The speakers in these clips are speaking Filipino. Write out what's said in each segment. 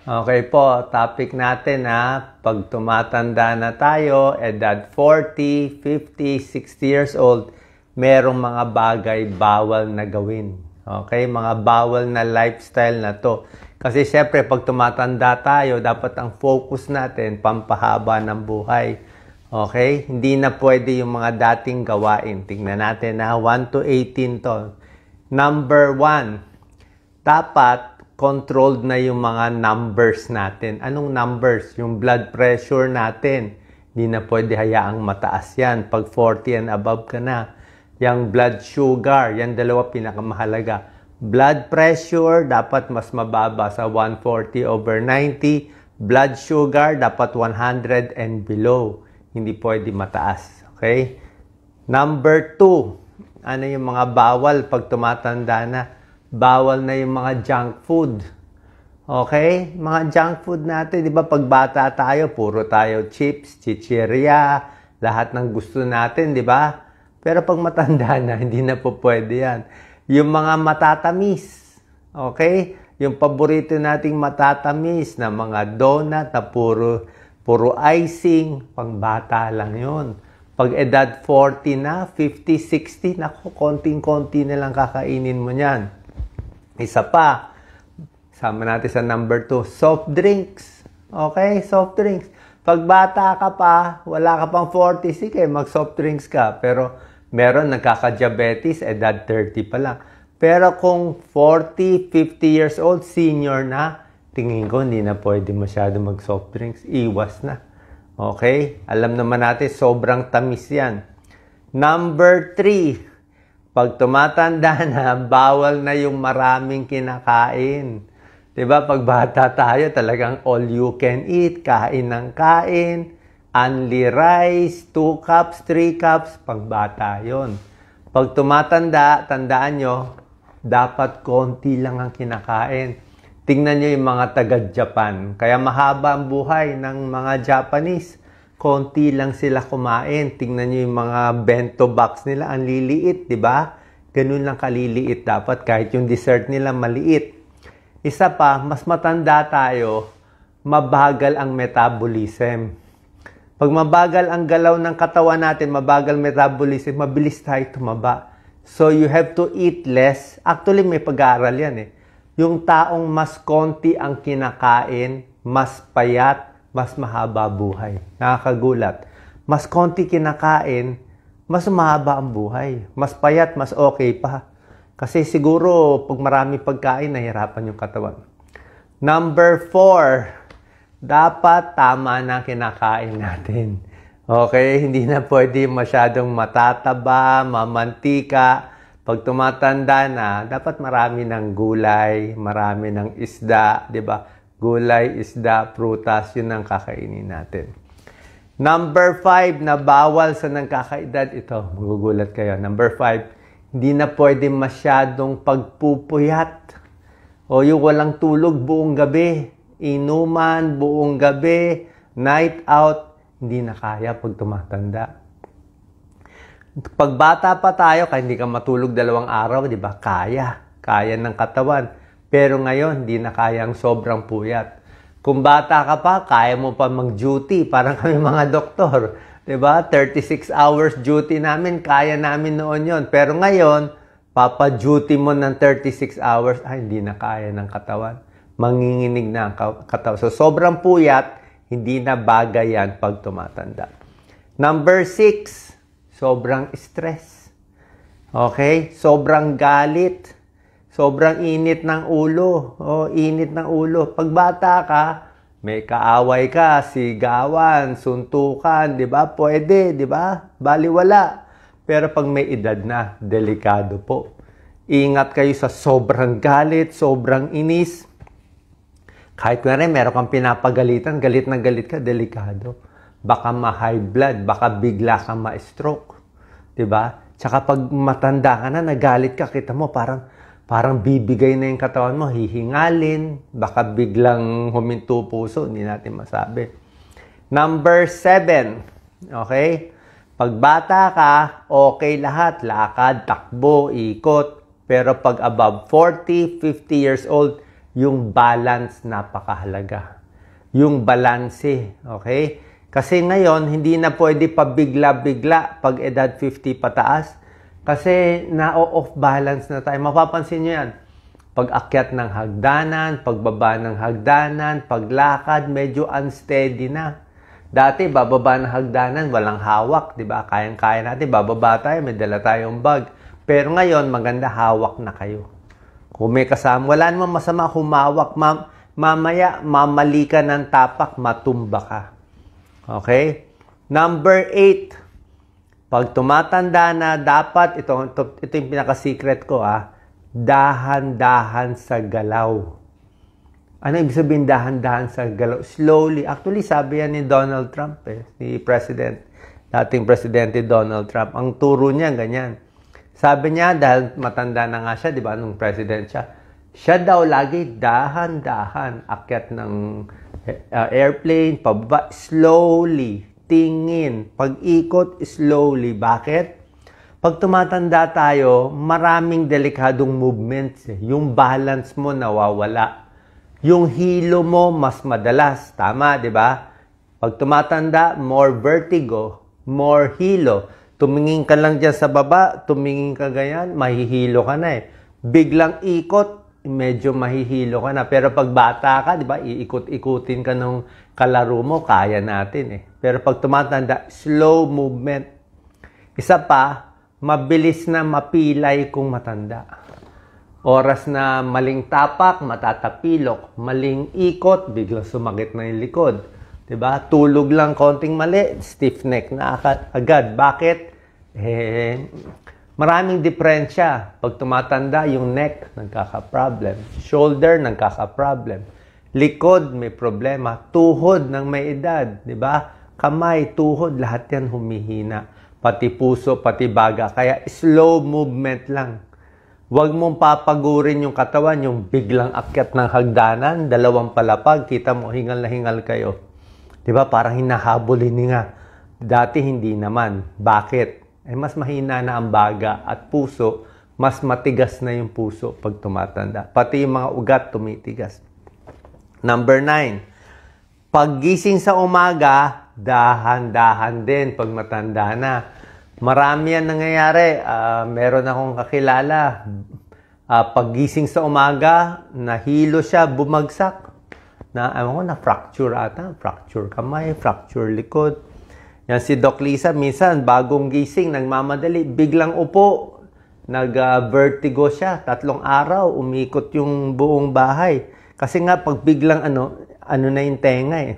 Okay po, topic natin pag tumatanda na tayo, edad 40, 50, 60 years old, merong mga bagay bawal na gawin. Okay, mga bawal na lifestyle na to. Kasi syempre, pag tumatanda tayo, dapat ang focus natin, pampahaba ng buhay. Okay, hindi na pwede yung mga dating gawain. Tingnan natin 1 to 18 to. Number 1, dapat controlled na yung mga numbers natin. Anong numbers? Yung blood pressure natin. Hindi na pwede hayaang mataas yan. Pag 40 and above ka na. Yung blood sugar, yan dalawa pinakamahalaga. Blood pressure, dapat mas mababa sa 140/90. Blood sugar, dapat 100 and below. Hindi pwede mataas. Okay? Number 2, ano yung mga bawal pag tumatanda na? Bawal na yung mga junk food. Okay? Mga junk food natin, di ba pag bata tayo, puro tayo chips, chichirya, lahat ng gusto natin, di ba? Pero pag matanda na, hindi na po pwede yan. Yung mga matatamis, okay? Yung paborito nating matatamis na mga donut na puro icing, pang bata lang yun. Pag edad 40 na, 50, 60, naku, konting-konti na lang kakainin mo niyan. Isa pa, sama natin sa number 2, soft drinks. Okay, soft drinks. Pag bata ka pa, wala ka pang 40, sige, mag-soft drinks ka. Pero meron nagkaka-diabetes, edad 30 pa lang. Pero kung 40, 50 years old, senior na, tingin ko hindi na pwede masyado mag-soft drinks. Iwas na. Okay? Alam naman natin, sobrang tamis yan. Number 3, pag tumatanda na, bawal na yung maraming kinakain. Diba? Pag bata tayo, talagang all you can eat, kain ng kain, only rice, 2 cups, 3 cups, pag bata yun. Pag tumatanda, tandaan nyo, dapat konti lang ang kinakain. Tingnan nyo yung mga taga-Japan. Kaya mahaba ang buhay ng mga Japanese. Konti lang sila kumain. Tingnan nyo yung mga bento box nila. Ang liliit, di ba? Ganun lang kaliliit dapat. Kahit yung dessert nila maliit. Isa pa, mas matanda tayo, mabagal ang metabolism. Pag mabagal ang galaw ng katawan natin, mabagal metabolism, mabilis tayo tumaba. So, you have to eat less. Actually, may pag-aaral yan Yung taong mas konti ang kinakain, mas payat, mas mahaba buhay. Nakakagulat. Mas konti kinakain, mas mahaba ang buhay. Mas payat, mas okay pa. Kasi siguro, pag marami pagkain, nahihirapan yung katawan. Number 4, dapat tama na kinakain natin. Okay? Hindi na pwede masyadong matataba, mamantika. Pag tumatanda na, dapat marami ng gulay, marami ng isda, di ba? Gulay, isda, prutas, yun ang kakainin natin. Number 5 na bawal sa nagkakaedad, ito, magugulat kayo. Number 5, hindi na pwede masyadong pagpupuyat. O yung walang tulog buong gabi, inuman buong gabi, night out, hindi na kaya pag tumatanda. Pag bata pa tayo, kaya hindi ka matulog 2 araw, di ba? Kaya. Kaya ng katawan. Pero ngayon, hindi na kayang sobrang puyat. Kung bata ka pa, kaya mo pa mag-duty. Parang kami mga doktor. Diba? 36 hours duty namin, kaya namin noon yon. Pero ngayon, papa-duty mo ng 36 hours, hindi na kaya ng katawan. Manginginig na ang katawan. So, sobrang puyat, hindi na bagay yan pag tumatanda. Number 6, sobrang stress. Okay? Sobrang galit. Sobrang init ng ulo. Init ng ulo. Pag bata ka, may kaaway ka, sigawan, suntukan, di ba? Pwede, di ba? Baliwala. Pero pag may edad na, delikado po. Ingat kayo sa sobrang galit, sobrang inis. Kahit nga rin, meron kang pinapagalitan, galit na galit ka, delikado. Baka ma-high blood, baka bigla kang ma-stroke. Di ba? Tsaka pag matanda ka na, nagalit ka, kita mo, parang bibigay na yung katawan mo, hihingalin, baka biglang huminto puso, hindi natin masabi. Number 7, okay? Pag bata ka, okay lahat, lakad, takbo, ikot. Pero pag above 40, 50 years old, Yung balance napakahalaga. Yung balanse, okay? Kasi ngayon, hindi na pwede pabigla-bigla pag edad 50 pataas. Kasi na-off balance na tayo. Mapapansin nyo yan. Pag-akyat ng hagdanan, pagbaba ng hagdanan, paglakad, medyo unsteady na. Dati, bababa ng hagdanan, walang hawak, di ba? Kayang-kaya natin, bababa tayo, may dala tayong bag. Pero ngayon, maganda hawak na kayo. Kung may kasama, wala namang masama humawak. Mamaya, mamali ka ng tapak, matumba ka. Okay? Number 8. Pag tumatanda na, dapat, ito yung pinaka-secret ko, dahan-dahan sa galaw. Ano ibig sabihin dahan-dahan sa galaw? Slowly. Actually, sabi yan ni Donald Trump, ni dating Presidente Donald Trump. Ang turo niya, ganyan. Sabi niya, dahil matanda na nga siya, di ba, nung president siya daw lagi dahan-dahan, akyat ng airplane, pababa, slowly, tingin, pag-ikot, slowly. Bakit? Pag tumatanda tayo, maraming delikadong movements. Yung balance mo nawawala. Yung hilo mo mas madalas. Tama, di ba? Pag tumatanda, more vertigo, more hilo. Tumingin ka lang dyan sa baba, tumingin ka ganyan, mahihilo ka na Biglang ikot, medyo mahihilo ka na. Pero pag bata ka, di ba, iikot-ikutin ka nung kalaro mo, kaya natin Pero pag tumatanda, slow movement. Isa pa, mabilis na mapilay kung matanda. Oras na maling tapak, matatapilok. Maling ikot, biglang sumakit na yung likod. Diba? Tulog lang konting mali, stiff neck na agad. Bakit? Maraming diferensya. Pag tumatanda, yung neck, nagkaka-problem. Shoulder, nagkaka-problem. Likod, may problema. Tuhod ng may edad. Diba? Kamay, tuhod, lahat yan humihina. Pati puso, pati baga. Kaya slow movement lang. Huwag mong papagurin yung katawan, yung biglang akyat ng hagdanan, 2 palapag, kita mo, hingal na hingal kayo. Diba? Parang hinahabulin nga. Dati hindi naman. Bakit? Mas mahina na ang baga at puso, mas matigas na yung puso pag tumatanda. Pati yung mga ugat tumitigas. Number 9. Paggising sa umaga, dahan-dahan din pag matanda na. Marami yan nangyayari. Meron akong kakilala. Paggising sa umaga, nahilo siya, bumagsak. Na-fracture ata. Fracture kamay, fracture likod. Yan si Doc Lisa, minsan bagong gising, nagmamadali, biglang upo. Nag-vertigo siya. 3 araw, umikot yung buong bahay. Kasi nga, pag biglang ano na yung tenga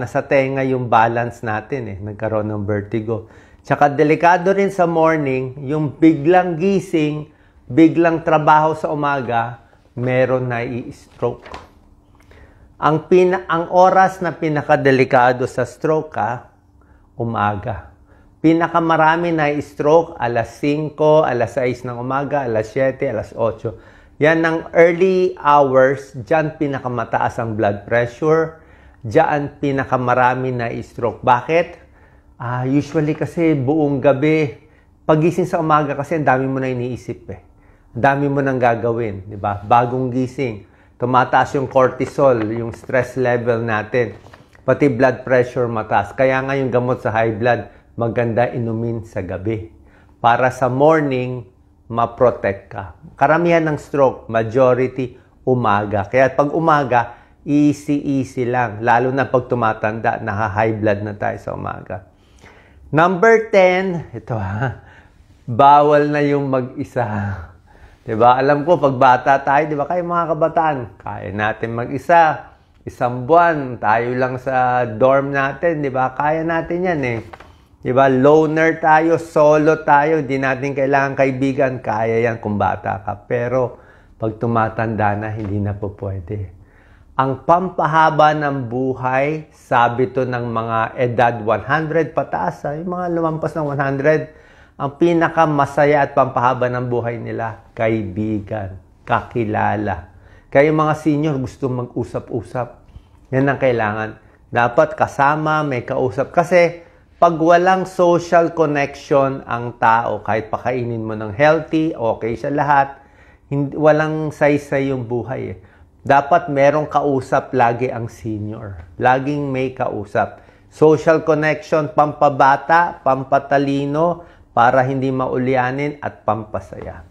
nasa tenga yung balance natin nagkaroon ng vertigo. Tsaka delikado rin sa morning, yung biglang gising, biglang trabaho sa umaga, meron na i-stroke. Ang oras na pinakadelikado sa stroke umaga. Pinakamarami na i-stroke, alas 5, alas 6 ng umaga, alas 7, alas 8. Yan ng early hours, dyan pinakamataas ang blood pressure, dyan pinakamarami na i-stroke. Bakit? Usually kasi buong gabi, pagising sa umaga kasi ang dami mo na iniisip dami mo nang gagawin, di ba? Bagong gising, tumataas yung cortisol, yung stress level natin, pati blood pressure mataas. Kaya nga yung gamot sa high blood, maganda inumin sa gabi. Para sa morning, ma-protect ka. Karamihan ng stroke, majority, umaga. Kaya pag umaga, easy lang. Lalo na pag tumatanda, naka-high blood na tayo sa umaga. Number 10, ito bawal na yung mag-isa. Diba? Alam ko, pag bata tayo, diba, kayo mga kabataan, kaya natin mag-isa. 1 buwan, tayo lang sa dorm natin, diba? Kaya natin yan Diba? Loner tayo, solo tayo, di natin kailangan kaibigan, kaya yan kung bata ka. Pero, pag tumatanda na, hindi na po pwede. Ang pampahaba ng buhay, sabi to ng mga edad 100 pataas, yung mga lumampas ng 100, ang pinakamasaya at pampahaba ng buhay nila, kaibigan, kakilala. Kaya yung mga senior gusto mag-usap-usap. Yan ang kailangan. Dapat kasama, may kausap. Kasi pag walang social connection ang tao, kahit pakainin mo ng healthy, okay sa lahat, walang saysay yung buhay Dapat merong kausap lagi ang senior. Laging may kausap. Social connection, pampabata, pampatalino, para hindi maulianin at pampasaya.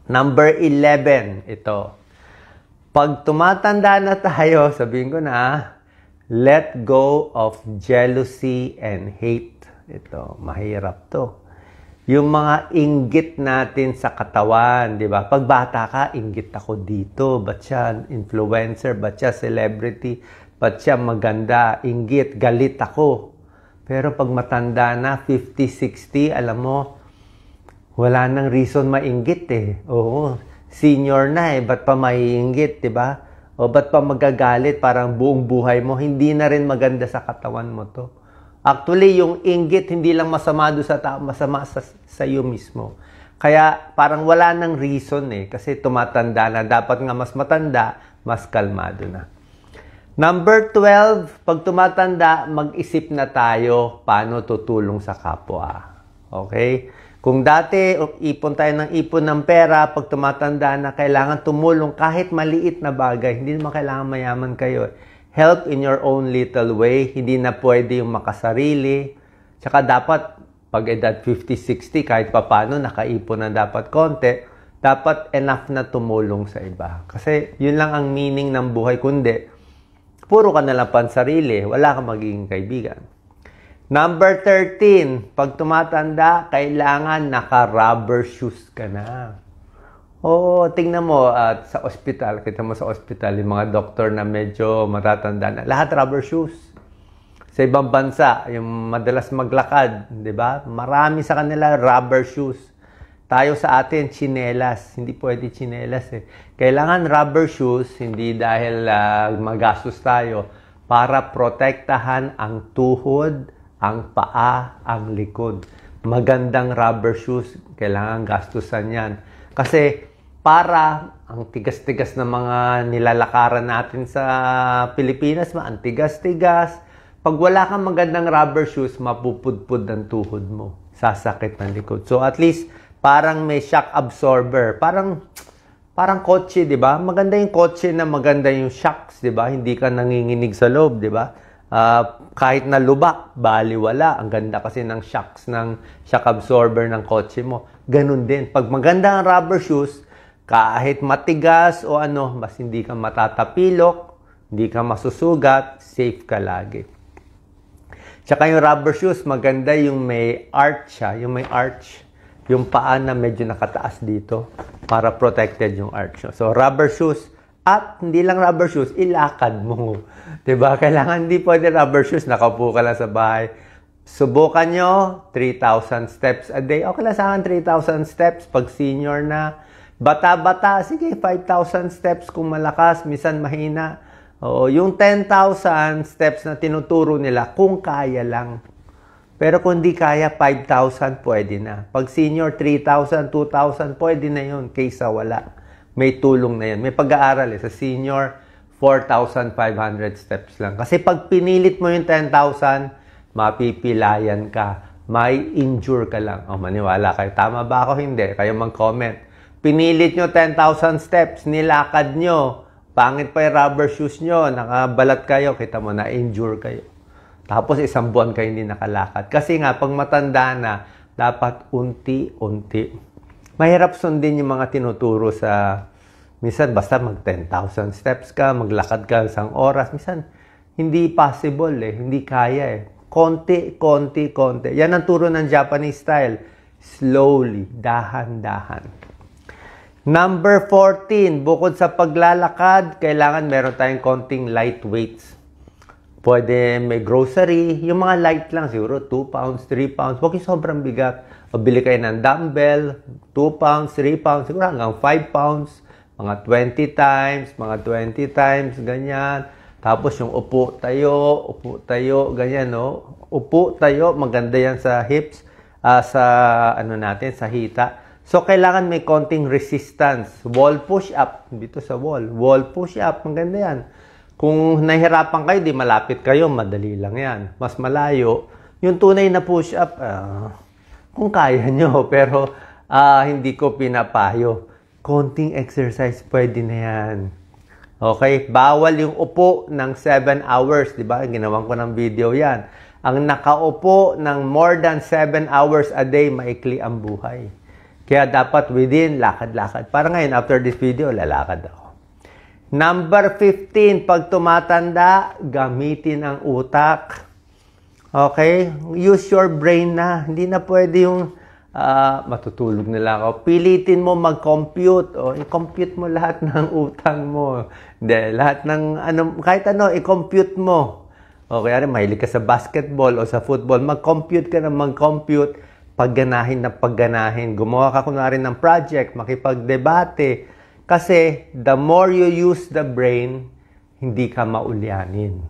Number 11, ito. Pag tumatanda na tayo, sabihin ko na, let go of jealousy and hate. Ito, mahirap to. Yung mga inggit natin sa katawan, di ba? Pag bata ka, inggit ako dito. Ba't siya influencer? Ba't siya celebrity? Ba't siya maganda? Inggit, galit ako. Pero pag matanda na, 50, 60, alam mo, wala nang reason mainggit eh. Oo, senior na eh. Ba't pa maiinggit, di ba? O ba't pa magagalit? Parang buong buhay mo, hindi na rin maganda sa katawan mo to. Actually, yung inggit, hindi lang masama doon sa tao, masama sa iyo mismo. Kaya parang wala nang reason eh. Kasi tumatanda na. Dapat nga mas matanda, mas kalmado na. Number 12, pag tumatanda, mag-isip na tayo paano tutulong sa kapwa. Okay? Kung dati, ipon tayo ng ipon ng pera, pag tumatanda na, kailangan tumulong kahit maliit na bagay. Hindi naman kailangan mayaman kayo. Help in your own little way. Hindi na pwede yung makasarili. Tsaka dapat, pag edad 50, 60, kahit papano, nakaipon na dapat konti, dapat enough na tumulong sa iba. Kasi yun lang ang meaning ng buhay. Kundi, puro ka na lang pansarili. Wala kang magiging kaibigan. Number 13, pag tumatanda, kailangan naka-rubber shoes ka na. Oo, tingnan mo sa ospital, kita mo sa ospital, yung mga doktor na medyo matatanda na, lahat rubber shoes. Sa ibang bansa, yung madalas maglakad, di ba? Marami sa kanila rubber shoes. Tayo sa atin, tsinelas. Hindi pwede tsinelas eh. Kailangan rubber shoes, hindi dahil magastos tayo, para protektahan ang tuhod, ang paa, ang likod. Magandang rubber shoes, kailangan gastusan yan. Kasi para ang tigas-tigas na mga nilalakaran natin sa Pilipinas, ang tigas-tigas. Pag wala kang magandang rubber shoes, mapupudpud ang tuhod mo. Sasakit ng likod. So at least, parang may shock absorber. Parang kotse, di ba? Maganda yung kotse na maganda yung shocks, di ba? Hindi ka nanginginig sa loob, di ba? Kahit na lubak, baliwala. Ang ganda kasi ng shocks, ng shock absorber ng kotse mo. Ganun din. Pag maganda ang rubber shoes, kahit matigas o ano, mas hindi ka matatapilok, hindi ka masusugat, safe ka lagi. Tsaka yung rubber shoes, maganda yung may arch siya, yung may arch. Yung paa na medyo nakataas dito para protected yung arch. So, rubber shoes. At hindi lang rubber shoes, ilakad mo. Diba? Kailangan hindi pwede rubber shoes, nakaupo ka lang sa bahay. Subukan nyo, 3,000 steps a day. Okay lang sa akin, 3,000 steps pag senior na. Bata-bata, sige, 5,000 steps kung malakas, minsan mahina. O, yung 10,000 steps na tinuturo nila, kung kaya lang. Pero kung di kaya, 5,000 pwede na. Pag senior, 3,000, 2,000, pwede na yun, kaysa wala. May tulong na yan. May pag-aaral eh. Sa senior, 4,500 steps lang. Kasi pag pinilit mo yung 10,000, mapipilayan ka. May injure ka lang. O, maniwala kayo. Tama ba ako? Hindi. Kayo mag-comment. Pinilit nyo 10,000 steps, nilakad nyo. Pangit pa yung rubber shoes nyo. Nakabalat kayo. Kita mo, na-injure kayo. Tapos isang buwan kayo hindi nakalakad. Kasi nga, pag matanda na, dapat unti-unti. Mahirap sundin yung mga tinuturo sa, minsan basta mag 10,000 steps ka, maglakad ka isang oras. Minsan, hindi possible eh, hindi kaya eh. Konti, konti, konti. Yan ang turo ng Japanese style. Slowly, dahan-dahan. Number 14, bukod sa paglalakad, kailangan meron tayong konting light weights. Pwede may grocery, yung mga light lang, siguro 2 pounds, 3 pounds. Huwag yung sobrang bigat. O bili kayo ng dumbbell, 2 pounds, 3 pounds, siguro hanggang 5 pounds, mga 20 times, mga 20 times, ganyan. Tapos yung upo tayo, ganyan, no? Upo tayo, maganda yan sa hips, sa ano natin, sa hita. So, kailangan may konting resistance. Wall push-up, dito sa wall. Wall push-up, maganda yan. Kung nahihirapan kayo, di malapit kayo, madali lang yan. Mas malayo, yung tunay na push-up, kung kaya nyo, pero hindi ko pinapayo. Konting exercise, pwede na yan. Okay? Bawal yung upo ng 7 hours. Diba? Ginawan ko ng video yan. Ang nakaupo ng more than 7 hours a day, maikli ang buhay. Kaya dapat within, lakad-lakad. Para ngayon, after this video, lalakad ako. Number 15, pag tumatanda, gamitin ang utak. Okay? Use your brain na. Hindi na pwede yung matutulog na lang ako. Pilitin mo mag-compute. O, i-compute mo lahat ng utang mo. Hindi, lahat ng, kahit ano, i-compute mo. O, kaya rin, mahilig ka sa basketball o sa football, mag-compute ka na mag-compute, pagganahin na pagganahin. Gumawa ka kunwari ng project, makipagdebate. Kasi, the more you use the brain, hindi ka maulyanin.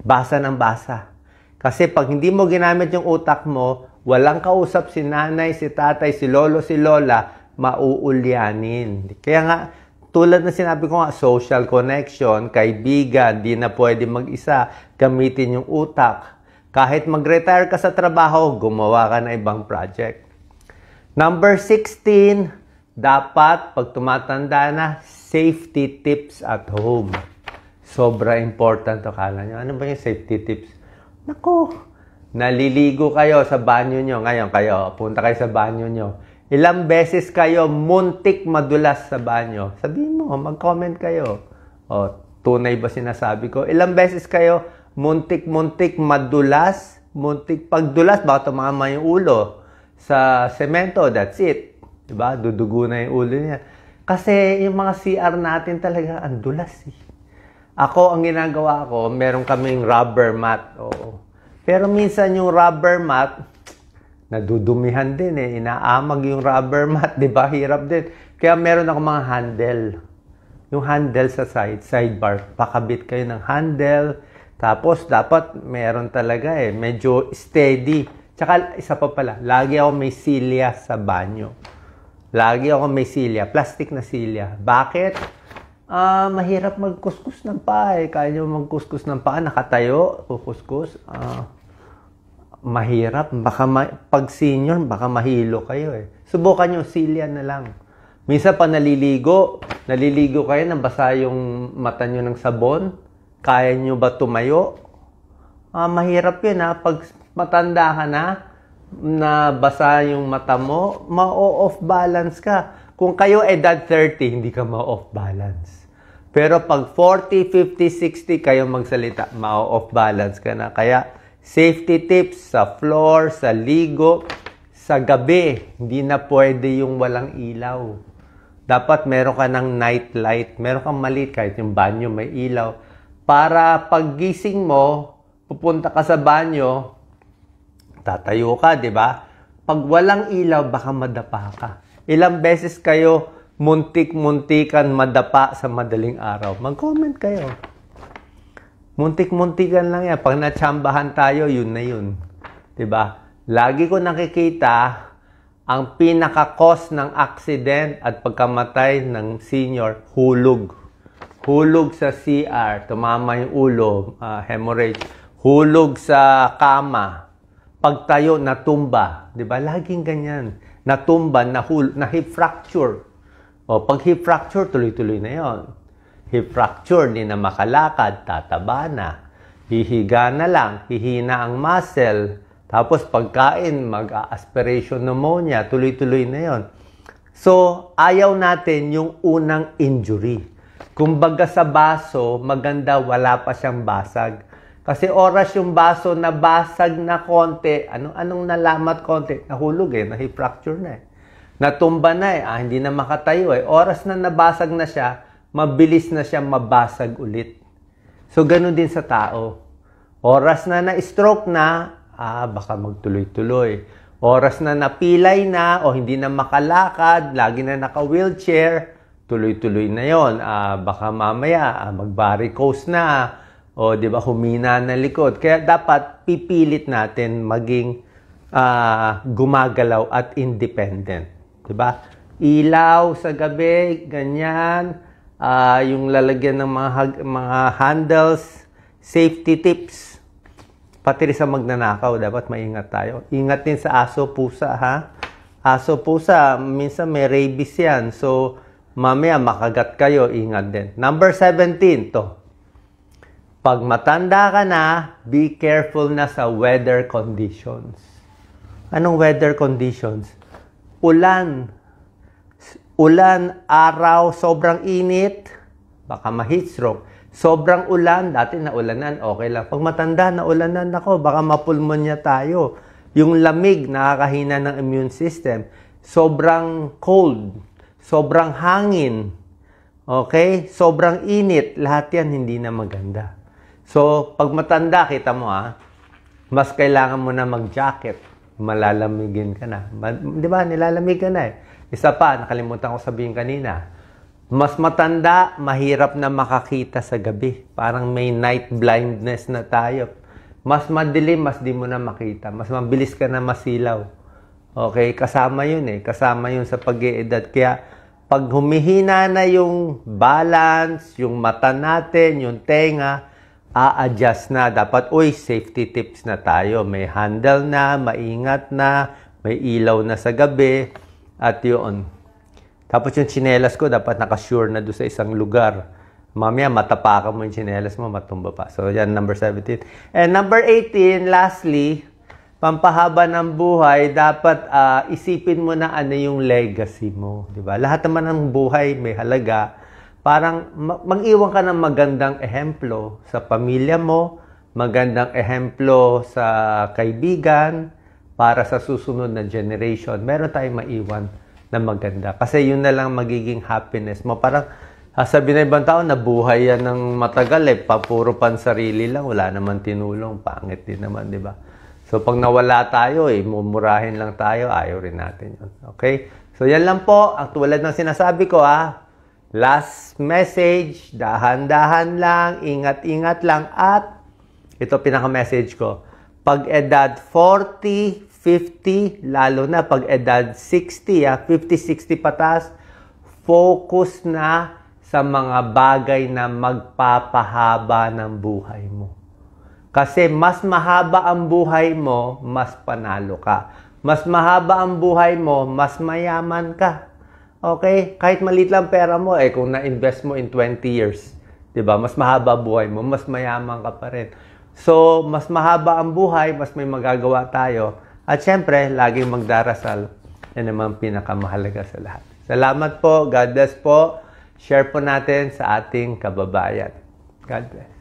Basa ng basa. Kasi pag hindi mo ginamit yung utak mo, walang kausap si nanay, si tatay, si lolo, si lola, mauulyanin. Kaya nga, tulad na sinabi ko nga, social connection, kaibigan, di na pwede mag-isa, gamitin yung utak. Kahit mag-retire ka sa trabaho, gumawa ka na ibang project. Number 16, dapat, pag tumatanda na, safety tips at home. Sobra important to. Kala nyo, ano ba yung safety tips? Naku, naliligo kayo sa banyo nyo. Ngayon kayo, punta kayo sa banyo nyo. Ilang beses kayo muntik madulas sa banyo? Sabihin mo, mag-comment kayo. O, tunay ba sinasabi ko? Ilang beses kayo muntik madulas? Muntik pagdulas, baka tumama yung ulo sa semento. That's it. Diba? Dudugo na yung ulo niya. Kasi yung mga CR natin talaga, ang dulas eh. Ako, ang ginagawa ko, meron kaming rubber mat. Oo. Pero minsan yung rubber mat, nadudumihan din eh. Inaamag yung rubber mat, di ba? Hirap din. Kaya meron ako mga handle. Yung handle sa sidebar. Pakabit kayo ng handle. Tapos, dapat meron talaga eh. Medyo steady. Tsaka, isa pa pala, lagi ako may silya sa banyo. Lagi ako may silya. Plastic na silya. Bakit? Mahirap magkuskus ng paa eh. Kaya nyo magkuskus ng paa, nakatayo, kukuskus. Mahirap. Pag senior, baka mahilo kayo eh. Subukan nyo, silya na lang. Minsan pa naliligo kayo, nabasa yung mata nyo ng sabon. Kaya nyo ba tumayo? Mahirap yun ha. Pag matanda ka na, nabasa yung mata mo, ma-off balance ka. Kung kayo edad 30, hindi ka ma-off balance. Pero pag 40, 50, 60, kayo magsalita, ma-off balance ka na. Kaya, safety tips sa floor, sa ligo, sa gabi, hindi na pwede yung walang ilaw. Dapat meron ka ng night light. Meron kang maliit, kahit yung banyo may ilaw. Para paggising mo, pupunta ka sa banyo, tatayo ka, di ba? Pag walang ilaw, baka madapa ka. Ilang beses kayo muntik-muntikan madapa sa madaling araw? Mag-comment kayo. Muntik-muntikan lang yan. Pag natsambahan tayo, yun na yun. Diba? Lagi ko nakikita ang pinaka-cause ng accident at pagkamatay ng senior, hulog. Hulog sa CR, tumama yung ulo, hemorrhage. Hulog sa kama. Pagtayo, natumba. Diba? Laging ganyan. Natumba, na hip fracture. O, pag hip fracture, tuloy-tuloy na yon. Hip fracture, di na makalakad, tataba na. Hihiga na lang, hihina ang muscle. Tapos pagkain, mag-aspiration pneumonia, tuloy-tuloy na yon. So, ayaw natin yung unang injury. Kumbaga sa baso, maganda wala pa siyang basag. Kasi oras yung baso na basag na konti, anong nalamat konti? Nahulog eh, na-hip fracture na eh. Natumba na eh, hindi na makatayo eh. Oras na nabasag na siya, mabilis na siya mabasag ulit. So, ganun din sa tao. Oras na na-stroke na, baka magtuloy-tuloy. Oras na napilay na o hindi na makalakad, lagi na naka-wheelchair, tuloy-tuloy na yon. Baka mamaya mag-varicose na, o, di ba, humina na likod. Kaya dapat pipilit natin maging gumagalaw at independent. Di ba? Ilaw sa gabi, ganyan. Yung lalagyan ng mga handles, safety tips. Pati rin sa magnanakaw, dapat maingat tayo. Ingat din sa aso, pusa, ha? Aso, pusa, minsan may rabies yan. So, mamaya makagat kayo, ingat din. Number 17, to. Pag matanda ka na, be careful na sa weather conditions. Anong weather conditions? Ulan, araw, sobrang init, baka ma-heat stroke. Sobrang ulan, dati naulanan, okay lang. Pag matanda, naulanan ako, baka mapulmonya tayo. Yung lamig, nakakahina ng immune system. Sobrang cold, sobrang hangin, okay? Sobrang init, lahat yan hindi na maganda. So, pag matanda, kita mo mas kailangan mo na mag-jacket. Malalamigin ka na. Di ba? Nilalamig ka na eh. Isa pa, nakalimutan ko sabihin kanina. Mas matanda, mahirap na makakita sa gabi. Parang may night blindness na tayo. Mas madilim, mas di mo na makita. Mas mabilis ka na masilaw. Okay? Kasama yun eh. Kasama yun sa pag-iedad. Kaya, pag humihina na yung balance, yung mata natin, yung tenga, a-adjust na. Dapat, safety tips na tayo. May handle na, maingat na, may ilaw na sa gabi. At yun. Tapos yung tsinelas ko, dapat nakasure na doon sa isang lugar. Mamaya, matapakan mo yung tsinelas mo, matumba pa. So, yan, number 17. And number 18, lastly, pampahaba ng buhay, dapat isipin mo na ano yung legacy mo. Diba? Lahat naman ng buhay may halaga. Parang mag-iwan ka ng magandang ehemplo sa pamilya mo, magandang ehemplo sa kaibigan, para sa susunod na generation. Meron tayong maiwan na maganda. Kasi yun na lang magiging happiness mo. Parang, sabi na ibang tao, nabuhay yan ng matagal puro pansarili lang, wala naman tinulong, pangit din naman, di ba? So, pag nawala tayo, mumurahin lang tayo, ayaw rin natin yun. Okay? So, yan lang po, ang tulad ng sinasabi ko, last message, dahan-dahan lang, ingat-ingat lang, at ito pinaka-message ko, pag edad 40, 50, lalo na pag edad 60, 50-60 patas, focus na sa mga bagay na magpapahaba ng buhay mo. Kasi mas mahaba ang buhay mo, mas panalo ka. Mas mahaba ang buhay mo, mas mayaman ka. Okay? Kahit maliit lang pera mo, kung na-invest mo in 20 years, diba? Mas mahaba buhay mo, mas mayaman ka pa rin. So, mas mahaba ang buhay, mas may magagawa tayo. At syempre, laging magdarasal. Yan naman pinakamahalaga sa lahat. Salamat po. God bless po. Share po natin sa ating kababayan. God bless.